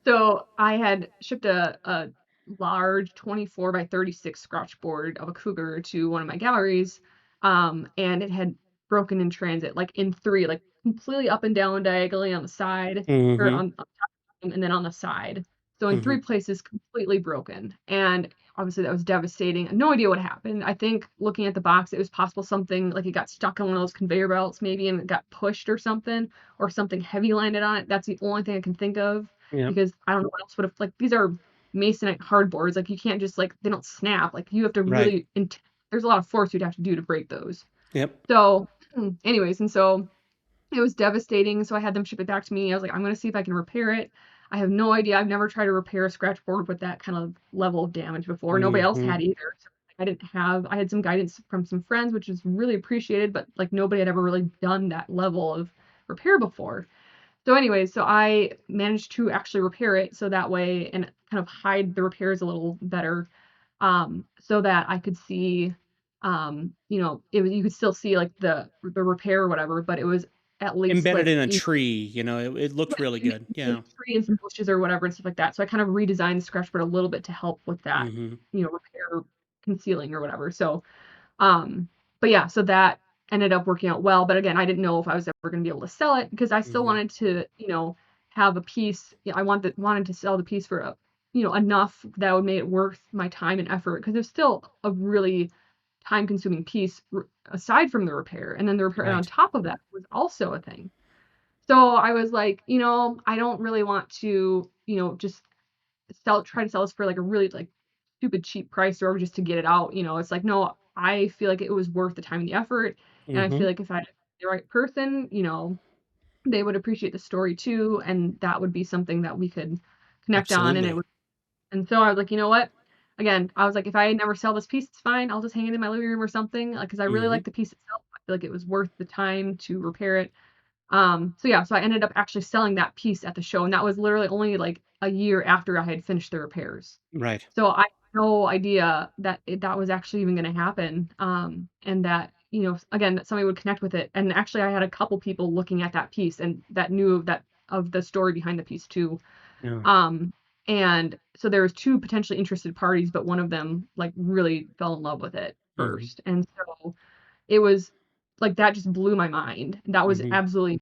So I had shipped a large 24 by 36 scratchboard of a Cougar to one of my galleries, and it had broken in transit, like in three, like completely up and down diagonally on the side, or Mm-hmm. on top, and then on the side. So in Mm-hmm. three places, completely broken. And obviously that was devastating. No idea what happened. I think looking at the box, it was possible something like it got stuck on one of those conveyor belts maybe and it got pushed or something heavy landed on it. That's the only thing I can think of Yep. because I don't know what else would have like these are masonite hardboards. Like you can't just like they don't snap. Like you have to Right. really there's a lot of force you'd have to do to break those. Yep. So, anyways, and so it was devastating. So I had them ship it back to me. I was like, I'm gonna see if I can repair it. I have no idea. I've never tried to repair a scratch board with that kind of level of damage before. Nobody else Mm-hmm. had either. So I had some guidance from some friends, which was really appreciated, but like nobody had ever really done that level of repair before. So anyways, so I managed to actually repair it so that way and kind of hide the repairs a little better, so that I could see, you could still see like the repair or whatever, but it was at least Embedded like in a tree, it looked really in good. a Yeah. tree and some bushes or whatever and stuff like that. So I kind of redesigned the scratchboard a little bit to help with that, Mm-hmm. repair concealing or whatever. So um, but yeah, so that ended up working out well. But again, I didn't know if I was ever going to be able to sell it because I still Mm-hmm. wanted to, have a piece. I wanted to sell the piece for enough that would make it worth my time and effort because it's still a really time consuming piece aside from the repair. And then the repair on Right. top of that was also a thing. So I was like, I don't really want to, just try to sell this for like a really like stupid cheap price or just to get it out. It's like, no, I feel like it was worth the time and the effort. And I Mm-hmm. feel like if I had the right person, they would appreciate the story too. And that would be something that we could connect on. Absolutely. And so I was like, you know what? Again, I was like, if I never sell this piece, it's fine. I'll just hang it in my living room or something. Like, cause I really Mm-hmm. like the piece itself. I feel like it was worth the time to repair it. So yeah, so I ended up actually selling that piece at the show, and that was literally only like a year after I had finished the repairs. Right. So I had no idea that that was actually even going to happen, and that again that somebody would connect with it. And actually, I had a couple people looking at that piece and that knew of the story behind the piece too. Yeah. Um, and so there was two potentially interested parties, but one of them like really fell in love with it Mm-hmm. first, and so it was like that just blew my mind. That was Mm-hmm. absolutely